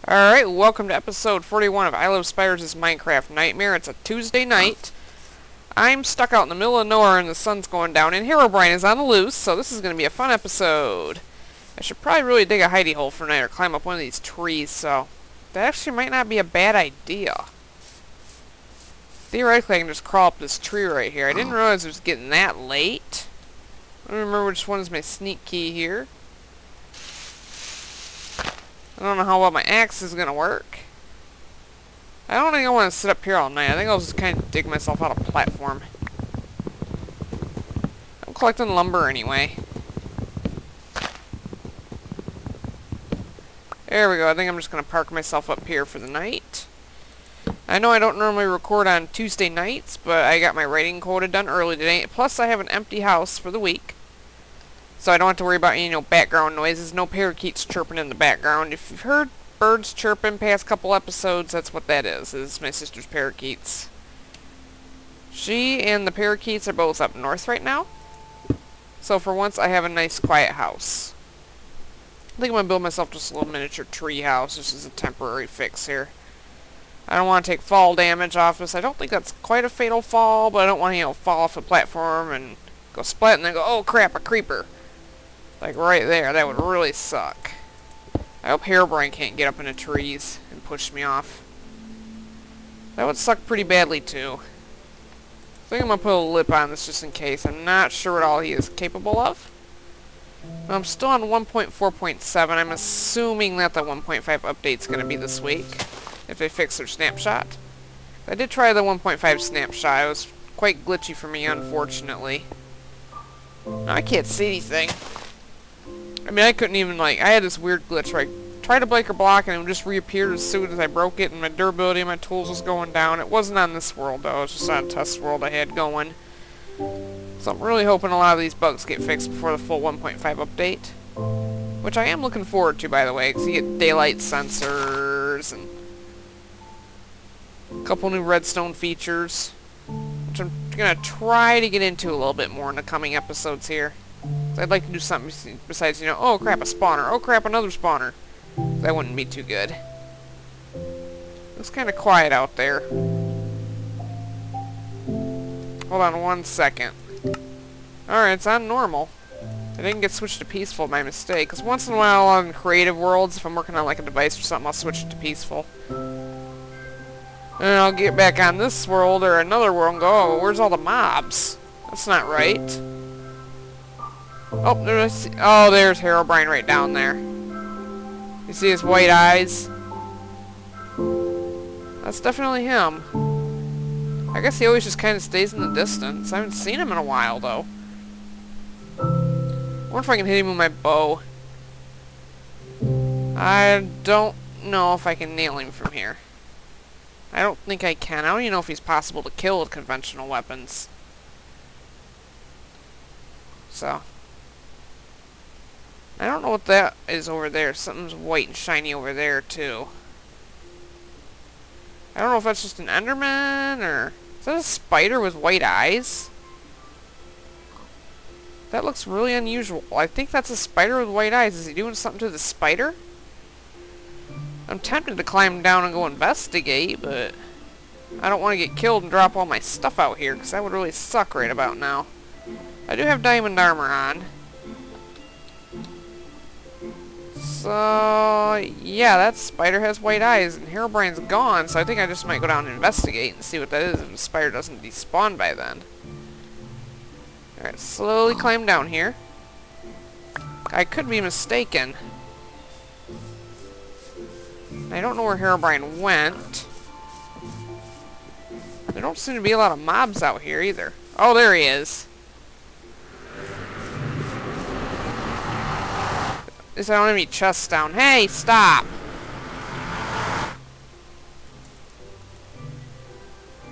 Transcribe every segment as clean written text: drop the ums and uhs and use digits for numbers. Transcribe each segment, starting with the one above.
Alright, welcome to episode 41 of Iluvspidrs' Minecraft Nightmare. It's a Tuesday night. I'm stuck out in the middle of nowhere and the sun's going down, and Herobrine is on the loose, so this is going to be a fun episode. I should probably really dig a hidey hole for tonight or climb up one of these trees, so that actually might not be a bad idea. Theoretically, I can just crawl up this tree right here. I didn't realize it was getting that late. I don't remember which one is my sneak key here. I don't know how well my axe is going to work. I don't think I want to sit up here all night. I think I'll just kind of dig myself out a platform. I'm collecting lumber anyway. There we go. I think I'm just going to park myself up here for the night. I know I don't normally record on Tuesday nights, but I got my writing quota done early today. Plus, I have an empty house for the week. So I don't have to worry about any background noises. No parakeets chirping in the background. If you've heard birds chirping past couple episodes, that's what that is my sister's parakeets. She and the parakeets are both up north right now. So for once, I have a nice quiet house. I think I'm going to build myself just a little miniature tree house. This is a temporary fix here. I don't want to take fall damage off this. I don't think that's quite a fatal fall, but I don't want to, fall off a platform and go splat and then go, oh crap, a creeper. Like right there, that would really suck. I hope Herobrine can't get up into trees and push me off. That would suck pretty badly too. I think I'm going to put a lip on this just in case. I'm not sure what all he is capable of. I'm still on 1.4.7. I'm assuming that the 1.5 update's going to be this week, if they fix their snapshot. I did try the 1.5 snapshot. It was quite glitchy for me, unfortunately. I can't see anything. I mean, I couldn't even, I had this weird glitch where I tried to break a block and it just reappeared as soon as I broke it, and my durability of my tools was going down. It wasn't on this world, though. It was just on a test world I had going. So I'm really hoping a lot of these bugs get fixed before the full 1.5 update. Which I am looking forward to, by the way, because you get daylight sensors and a couple new redstone features, which I'm going to try to get into a little bit more in the coming episodes here. So I'd like to do something besides, oh crap, a spawner. Oh crap, another spawner. That wouldn't be too good. It's kind of quiet out there. Hold on one second. Alright, it's on normal. I didn't get switched to peaceful by mistake, because once in a while on creative worlds, if I'm working on a device or something, I'll switch it to peaceful. And I'll get back on this world or another world and go, oh, where's all the mobs? That's not right. Oh, there's Herobrine right down there. You see his white eyes? That's definitely him. I guess he always just kind of stays in the distance. I haven't seen him in a while, though. I wonder if I can hit him with my bow. I don't know if I can nail him from here. I don't think I can. I don't even know if he's possible to kill with conventional weapons. So I don't know what that is over there. Something's white and shiny over there, too. I don't know if that's just an Enderman, or... Is that a spider with white eyes? That looks really unusual. I think that's a spider with white eyes. Is he doing something to the spider? I'm tempted to climb down and go investigate, but... I don't want to get killed and drop all my stuff out here, because that would really suck right about now. I do have diamond armor on. So, yeah, that spider has white eyes, and Herobrine's gone, so I think I just might go down and investigate and see what that is if the spider doesn't despawn by then. Alright, slowly climb down here. I could be mistaken. I don't know where Herobrine went. There don't seem to be a lot of mobs out here either. Oh, there he is. At least I don't have any chests down. Hey, stop!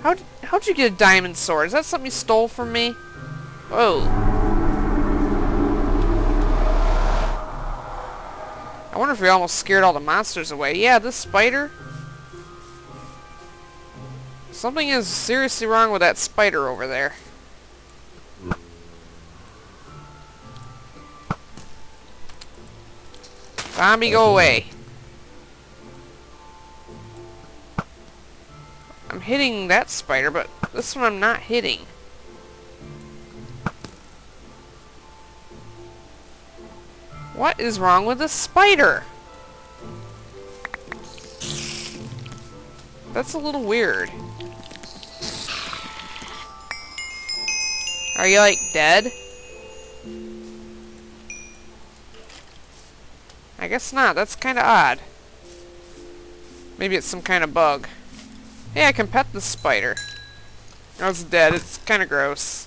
How'd you get a diamond sword? Is that something you stole from me? Whoa. I wonder if we almost scared all the monsters away. Yeah, this spider... Something is seriously wrong with that spider over there. Zombie, go away. I'm hitting that spider, but this one I'm not hitting. What is wrong with this spider? That's a little weird. Are you, like, dead? I guess not. That's kind of odd. Maybe it's some kind of bug. Hey, I can pet the spider. Oh, it's dead. It's kind of gross.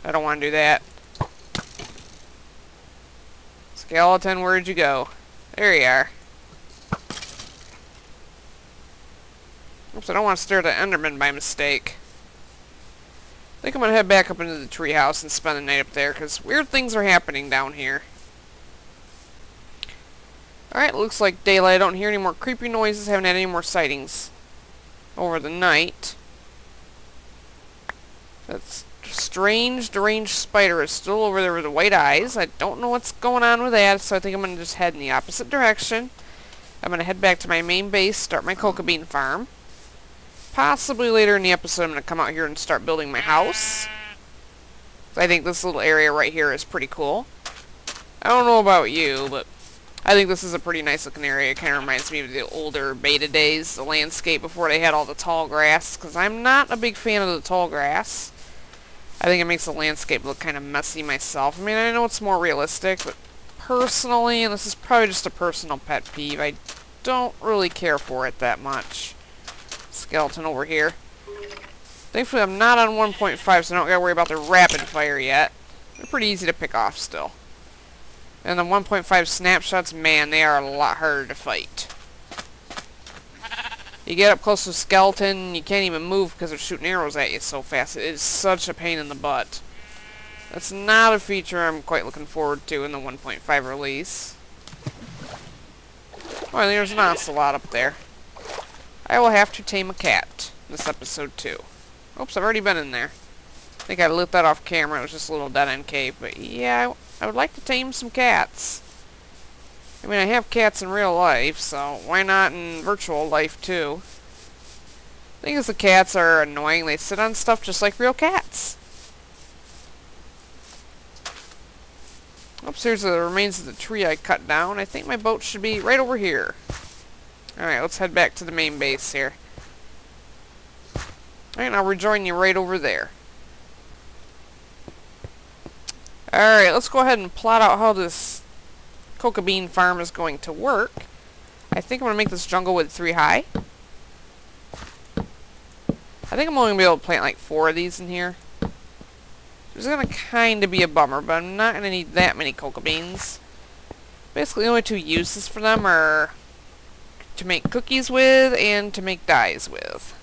I don't want to do that. Skeleton, where'd you go? There you are. Oops, I don't want to stare at the Enderman by mistake. I think I'm going to head back up into the treehouse and spend the night up there, because weird things are happening down here. Alright, looks like daylight. I don't hear any more creepy noises. Haven't had any more sightings over the night. That strange, deranged spider is still over there with the white eyes. I don't know what's going on with that, so I think I'm going to just head in the opposite direction. I'm going to head back to my main base, start my coca bean farm. Possibly later in the episode I'm going to come out here and start building my house. I think this little area right here is pretty cool. I don't know about you, but I think this is a pretty nice looking area. It kind of reminds me of the older beta days, the landscape before they had all the tall grass, because I'm not a big fan of the tall grass. I think it makes the landscape look kind of messy myself. I mean, I know it's more realistic, but personally, and this is probably just a personal pet peeve, I don't really care for it that much. Skeleton over here. Thankfully, I'm not on 1.5, so I don't gotta worry about the rapid fire yet. They're pretty easy to pick off still. And the 1.5 snapshots, man, they are a lot harder to fight. You get up close to a skeleton, you can't even move because they're shooting arrows at you so fast. It is such a pain in the butt. That's not a feature I'm quite looking forward to in the 1.5 release. Oh, there's an ocelot up there. I will have to tame a cat this episode too. Oops, I've already been in there. I think I lit that off camera. It was just a little dead-end cave. But yeah, I would like to tame some cats. I mean, I have cats in real life, so why not in virtual life too? The thing is, the cats are annoying. They sit on stuff just like real cats. Oops, here's the remains of the tree I cut down. I think my boat should be right over here. Alright, let's head back to the main base here. Alright, and I'll rejoin you right over there. Alright, let's go ahead and plot out how this coca bean farm is going to work. I think I'm going to make this jungle with 3 high. I think I'm only going to be able to plant like 4 of these in here. It's going to kind of be a bummer, but I'm not going to need that many coca beans. Basically, the only 2 uses for them are to make cookies with and to make dyes with.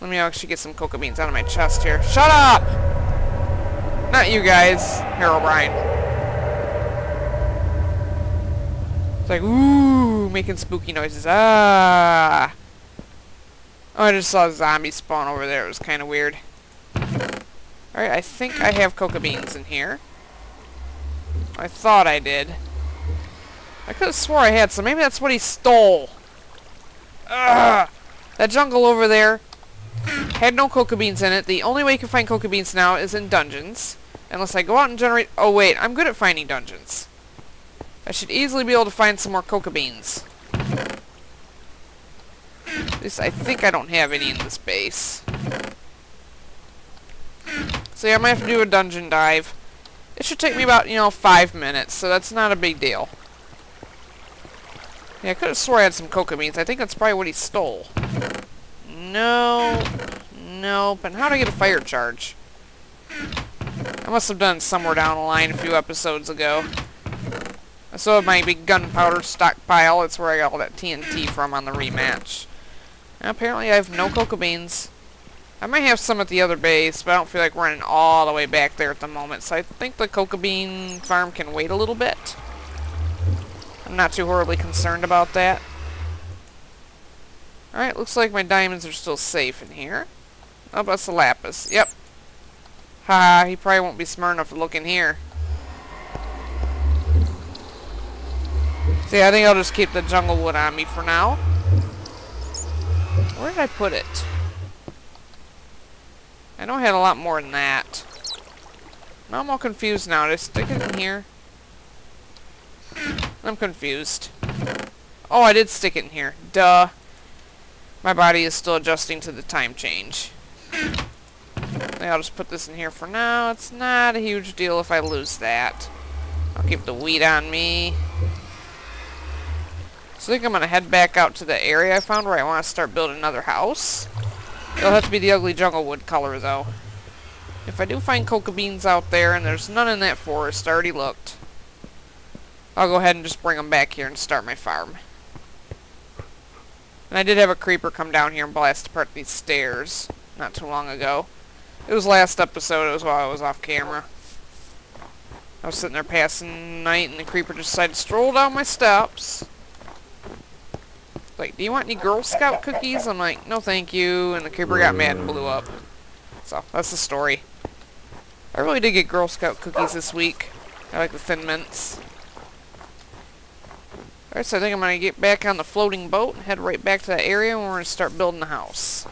Let me actually get some coca beans out of my chest here. Shut up! Not you guys, Herobrine. It's like, ooh, making spooky noises. Ah! Oh, I just saw a zombie spawn over there. It was kind of weird. Alright, I think I have coca beans in here. I thought I did. I could have swore I had some. Maybe that's what he stole. Ugh! That jungle over there had no coca beans in it. The only way you can find coca beans now is in dungeons. Unless I go out and generate... Oh, wait. I'm good at finding dungeons. I should easily be able to find some more coca beans. At least I think I don't have any in this base. So yeah, I might have to do a dungeon dive. It should take me about, 5 minutes, so that's not a big deal. Yeah, I could have swore I had some coca beans. I think that's probably what he stole. No. Nope. And how do I get a fire charge? I must have done it somewhere down the line a few episodes ago. I still have my big gunpowder stockpile. It's where I got all that TNT from on the rematch. And apparently I have no coca beans. I might have some at the other base, but I don't feel like running all the way back there at the moment. So I think the coca bean farm can wait a little bit. I'm not too horribly concerned about that. Alright, looks like my diamonds are still safe in here. Oh, that's the lapis. Yep. Haha, he probably won't be smart enough to look in here. See, I think I'll just keep the jungle wood on me for now. Where did I put it? I know I had a lot more than that. Now I'm all confused now. Did I stick it in here? I'm confused. Oh, I did stick it in here. Duh. My body is still adjusting to the time change. I'll just put this in here for now. It's not a huge deal if I lose that. I'll keep the wheat on me. So I think I'm going to head back out to the area I found where I want to start building another house. It'll have to be the ugly jungle wood color, though. If I do find coca beans out there, and there's none in that forest, I already looked, I'll go ahead and just bring them back here and start my farm. And I did have a creeper come down here and blast apart these stairs not too long ago. It was last episode. It was while I was off camera. I was sitting there passing the night, and the creeper just decided to stroll down my steps. Like, do you want any Girl Scout cookies? I'm like, no thank you. And the creeper got mad and blew up. So, that's the story. I really did get Girl Scout cookies this week. I like the Thin Mints. Alright, so I think I'm going to get back on the floating boat and head right back to that area and we're going to start building the house.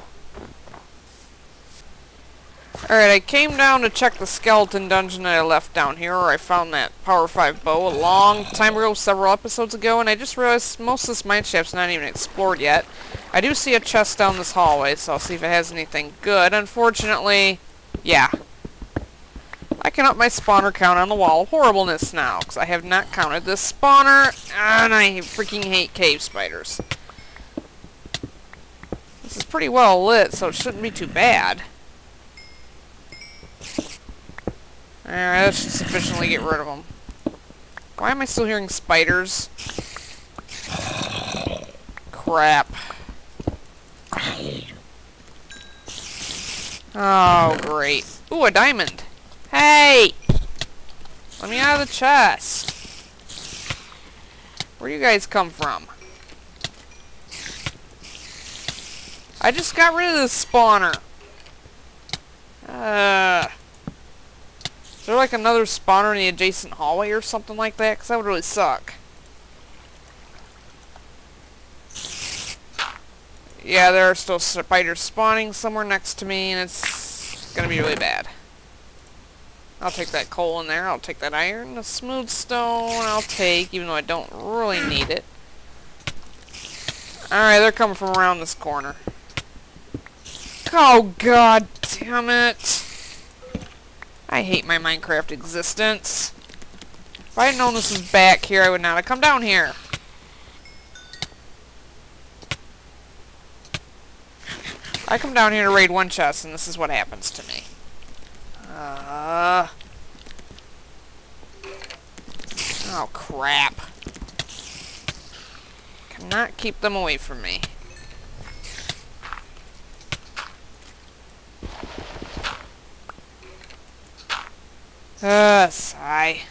Alright, I came down to check the skeleton dungeon that I left down here, where I found that Power 5 bow a long time ago, several episodes ago, and I just realized most of this mineshaft's not even explored yet. I do see a chest down this hallway, so I'll see if it has anything good. Unfortunately, yeah. I can up my spawner count on the wall of horribleness now, because I have not counted this spawner, and I freaking hate cave spiders. This is pretty well lit, so it shouldn't be too bad. Alright, that should sufficiently get rid of them. Why am I still hearing spiders? Crap. Oh, great. Ooh, a diamond. Hey! Let me out of the chest. Where do you guys come from? I just got rid of this spawner. Is there like another spawner in the adjacent hallway or something like that? Because that would really suck. Yeah, there are still spiders spawning somewhere next to me, and it's gonna be really bad. I'll take that coal in there. I'll take that iron. The smooth stone I'll take, even though I don't really need it. Alright, they're coming from around this corner. Oh, god damn it. I hate my Minecraft existence. If I had known this was back here, I would not have come down here. I come down here to raid one chest, and this is what happens to me. Oh, crap. Cannot keep them away from me. Sigh.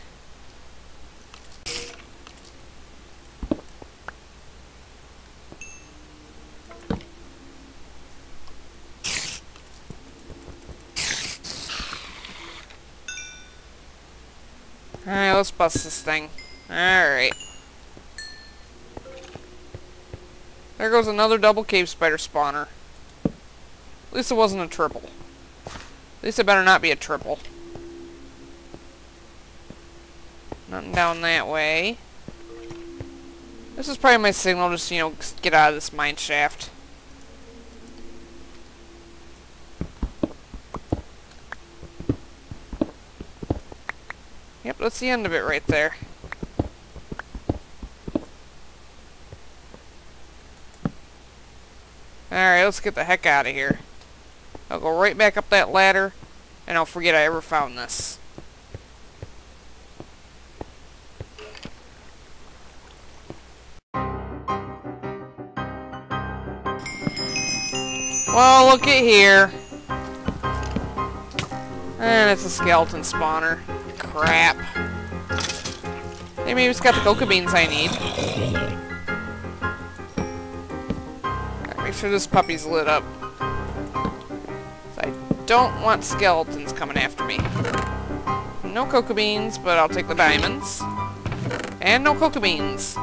Alright, let's bust this thing. Alright. There goes another double cave spider spawner. At least it wasn't a triple. At least it better not be a triple. Nothing down that way. This is probably my signal, just, you know, get out of this mine shaft. Yep, that's the end of it right there. Alright, let's get the heck out of here. I'll go right back up that ladder, and I'll forget I ever found this. Well, look at here. And it's a skeleton spawner. Crap. Hey, maybe it's got the coca beans I need. Gotta make sure this puppy's lit up. I don't want skeletons coming after me. No coca beans, but I'll take the diamonds. And no coca beans.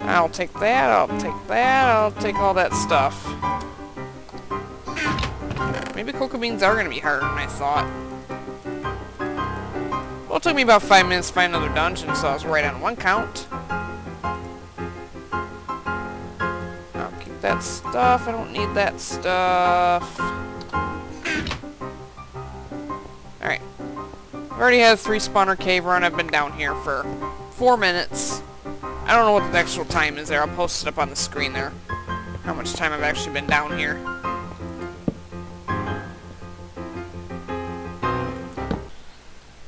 I'll take that, I'll take that, I'll take all that stuff. Maybe cocoa beans are going to be harder than I thought. Well, it took me about 5 minutes to find another dungeon, so I was right on one count. I'll keep that stuff, I don't need that stuff. Alright. I've already had a 3 spawner cave run, I've been down here for 4 minutes. I don't know what the actual time is there, I'll post it up on the screen there. How much time I've actually been down here.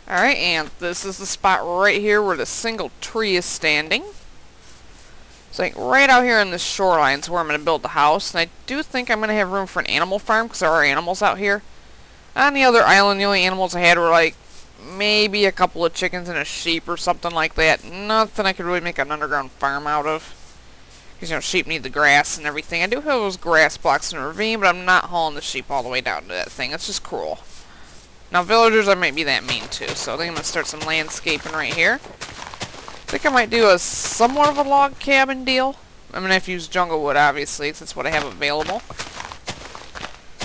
Alright, and this is the spot right here where the single tree is standing. So like right out here in this shoreline is where I'm going to build the house. And I do think I'm going to have room for an animal farm because there are animals out here. On the other island, the only animals I had were like maybe a couple of chickens and a sheep or something like that. Nothing I could really make an underground farm out of. Because, you know, sheep need the grass and everything. I do have those grass blocks in the ravine, but I'm not hauling the sheep all the way down to that thing. It's just cruel. Now, villagers, I might be that mean, too. So I think I'm going to start some landscaping right here. I think I might do a somewhat of a log cabin deal. I'm going to have to use jungle wood, obviously, since that's what I have available.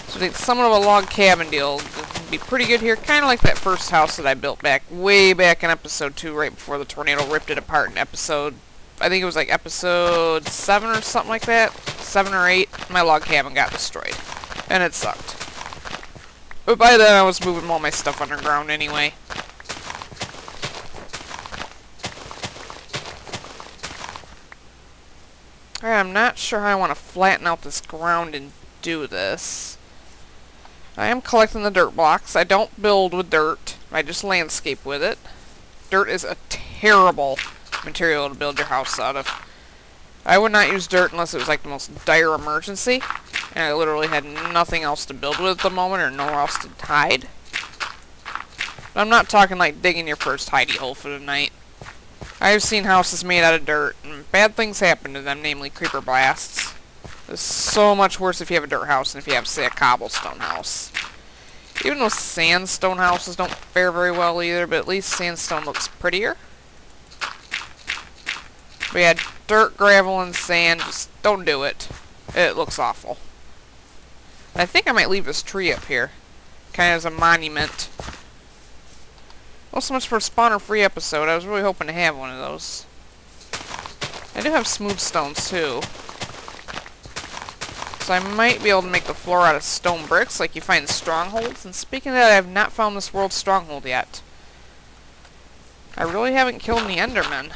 So I think somewhat of a log cabin deal would be pretty good here. Kind of like that first house that I built way back in episode 2, right before the tornado ripped it apart in episode... I think it was like episode 7 or something like that. 7 or 8. My log cabin got destroyed. And it sucked. But by then I was moving all my stuff underground anyway. Alright, I'm not sure how I want to flatten out this ground and do this. I am collecting the dirt blocks. I don't build with dirt. I just landscape with it. Dirt is a terrible material to build your house out of. I would not use dirt unless it was like the most dire emergency. And I literally had nothing else to build with at the moment or nowhere else to hide. But I'm not talking like digging your first hidey hole for the night. I've seen houses made out of dirt and bad things happen to them, namely creeper blasts. It's so much worse if you have a dirt house than if you have, say, a cobblestone house. Even though sandstone houses don't fare very well either, but at least sandstone looks prettier. But yeah, dirt, gravel, and sand, just don't do it. It looks awful. I think I might leave this tree up here, kind of as a monument. Well, so much for a spawner-free episode. I was really hoping to have one of those. I do have smooth stones, too. So I might be able to make the floor out of stone bricks, like you find in strongholds. And speaking of that, I have not found this world's stronghold yet. I really haven't killed any endermen.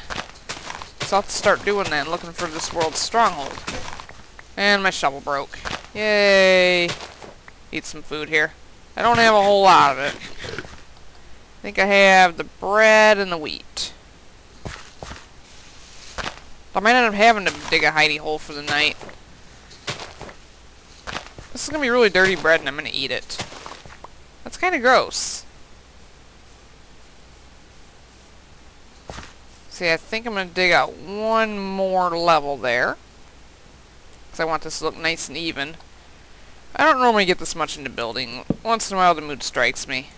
So I'll have to start doing that and looking for this world's stronghold. And my shovel broke. Yay! Eat some food here. I don't have a whole lot of it. I think I have the bread and the wheat. I might end up having to dig a hidey hole for the night. This is going to be really dirty bread and I'm going to eat it. That's kind of gross. See, I think I'm going to dig out one more level there. Because I want this to look nice and even. I don't normally get this much into building. Once in a while the mood strikes me.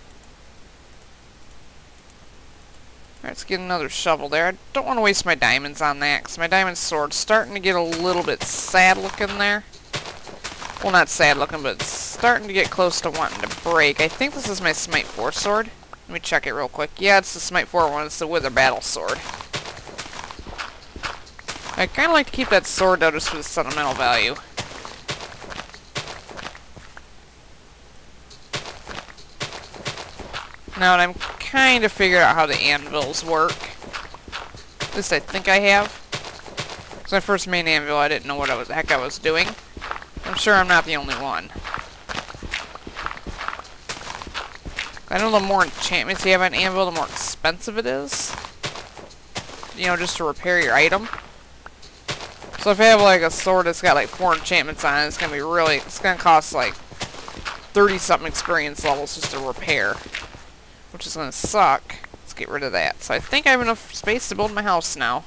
Alright, let's get another shovel there. I don't want to waste my diamonds on that, because my diamond sword's starting to get a little bit sad looking there. Well, not sad looking, but it's starting to get close to wanting to break. I think this is my Smite 4 sword. Let me check it real quick. Yeah, it's the Smite 4 one. It's the Wither Battle Sword. I kind of like to keep that sword though, just for the sentimental value. Now, I'm kind of figured out how the anvils work. At least I think I have. Because my first main anvil, I didn't know what the heck I was doing. I'm sure I'm not the only one. I know the more enchantments you have on an anvil, the more expensive it is. You know, just to repair your item. So if I have like a sword that's got like 4 enchantments on it, it's gonna be really, it's gonna cost like 30-something experience levels just to repair. Which is gonna suck. Let's get rid of that. So I think I have enough space to build my house now.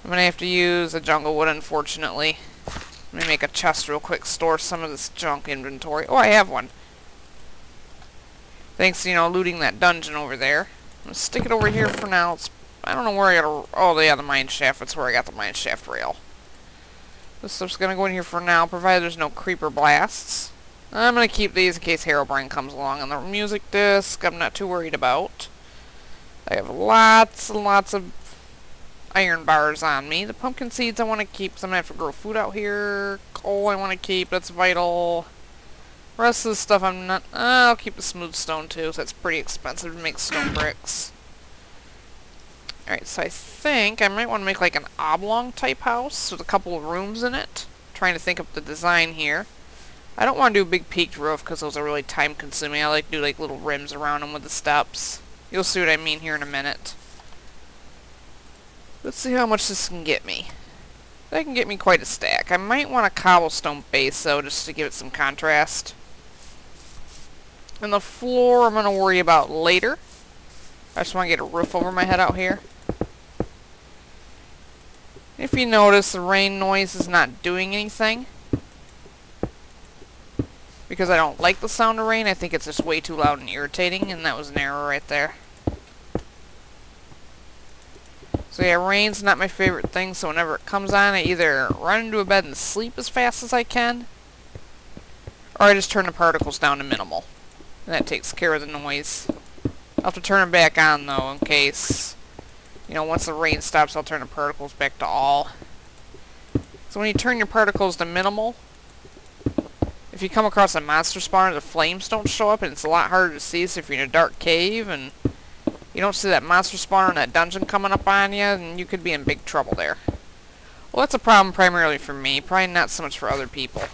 I'm gonna have to use a jungle wood, unfortunately. Let me make a chest real quick, store some of this junk inventory. Oh, I have one. Thanks to, you know, looting that dungeon over there. I'm gonna stick it over here for now. Let's I don't know where I got oh, yeah, the mine shaft. That's where I got the mine shaft rail. This stuff's gonna go in here for now, provided there's no creeper blasts. I'm gonna keep these in case Herobrine comes along. And the music disc, I'm not too worried about. I have lots and lots of iron bars on me. The pumpkin seeds I want to keep, because I'm going to have to grow food out here. Coal I want to keep, that's vital. The rest of the stuff I'm not... I'll keep the smooth stone too, so that's pretty expensive to make stone bricks. Alright, so I think I might want to make like an oblong type house with a couple of rooms in it. I'm trying to think of the design here. I don't want to do a big peaked roof because those are really time consuming. I like to do like little rims around them with the steps. You'll see what I mean here in a minute. Let's see how much this can get me. That can get me quite a stack. I might want a cobblestone base though, just to give it some contrast. And the floor I'm going to worry about later. I just want to get a roof over my head out here. If you notice, the rain noise is not doing anything. Because I don't like the sound of rain. I think it's just way too loud and irritating, and that was an error right there. So yeah, rain's not my favorite thing, so whenever it comes on, I either run into a bed and sleep as fast as I can, or I just turn the particles down to minimal. And that takes care of the noise. I'll have to turn it back on, though, in case, you know, once the rain stops, I'll turn the particles back to all. So when you turn your particles to minimal, if you come across a monster spawner, the flames don't show up, and it's a lot harder to see, so if you're in a dark cave, and you don't see that monster spawner in that dungeon coming up on you, then you could be in big trouble there. Well, that's a problem primarily for me, probably not so much for other people.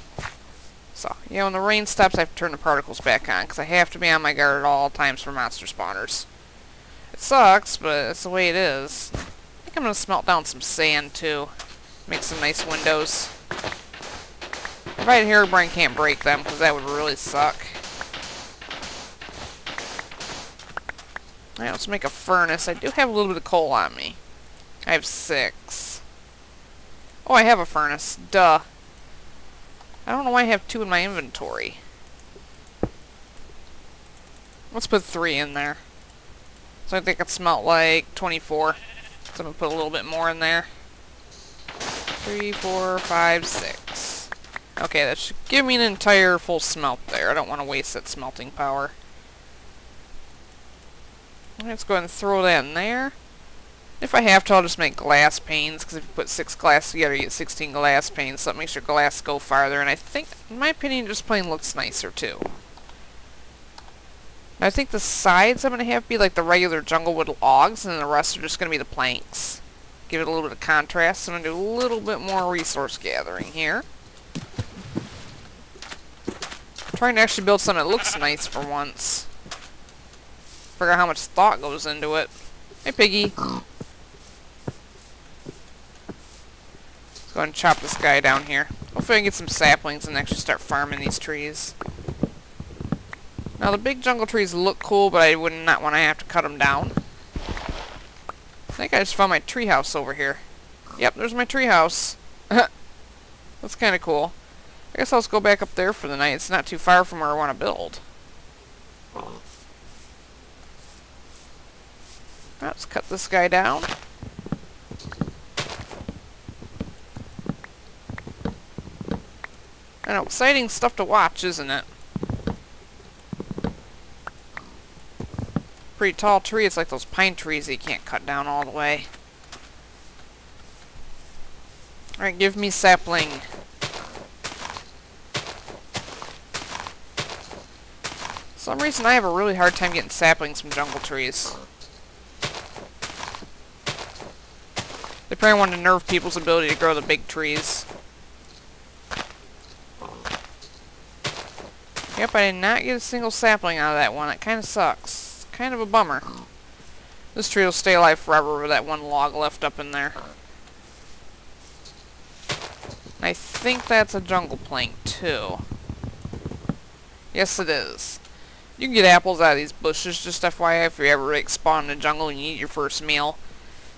So, you know, when the rain stops, I have to turn the particles back on, because I have to be on my guard at all times for monster spawners. It sucks, but it's the way it is. I think I'm going to smelt down some sand, too. Make some nice windows. Provided Herobrine can't break them, because that would really suck. Alright, let's make a furnace. I do have a little bit of coal on me. I have 6. Oh, I have a furnace. Duh. I don't know why I have 2 in my inventory. Let's put 3 in there. So I think I could smelt like 24. So I'm going to put a little bit more in there. 3, 4, 5, 6. Okay, that should give me an entire full smelt there. I don't want to waste that smelting power. Let's go ahead and throw that in there. If I have to, I'll just make glass panes, because if you put 6 glass together, you get 16 glass panes, so it makes your glass go farther, and I think, in my opinion, just plain looks nicer, too. I think the sides I'm going to have be like the regular jungle wood logs, and then the rest are just going to be the planks. Give it a little bit of contrast, so I'm going to do a little bit more resource gathering here. I'm trying to actually build something that looks nice for once. Figure out how much thought goes into it. Hey, piggy. Let's go ahead and chop this guy down here. Hopefully I can get some saplings and actually start farming these trees. Now, the big jungle trees look cool, but I would not want to have to cut them down. I think I just found my treehouse over here. Yep, there's my treehouse. That's kind of cool. I guess I'll just go back up there for the night. It's not too far from where I want to build. Let's cut this guy down. I know, exciting stuff to watch, isn't it? Pretty tall tree. It's like those pine trees that you can't cut down all the way. Alright, give me sapling. For some reason I have a really hard time getting saplings from jungle trees. They probably want to nerf people's ability to grow the big trees. Yep, I did not get a single sapling out of that one. It kind of sucks. It's kind of a bummer. This tree will stay alive forever with that one log left up in there. I think that's a jungle plank, too. Yes, it is. You can get apples out of these bushes, just FYI, if you ever spawn in the jungle and you eat your first meal.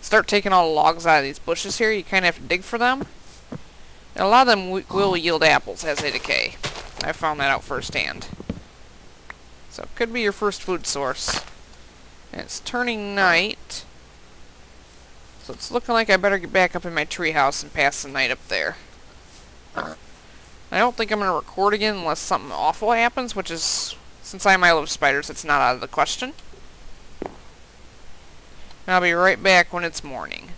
Start taking all the logs out of these bushes here. You kind of have to dig for them. And a lot of them will yield apples as they decay. I found that out firsthand. So it could be your first food source. And it's turning night. So it's looking like I better get back up in my treehouse and pass the night up there. I don't think I'm going to record again unless something awful happens, which is, since I'm Iluvspidrs, it's not out of the question. And I'll be right back when it's morning.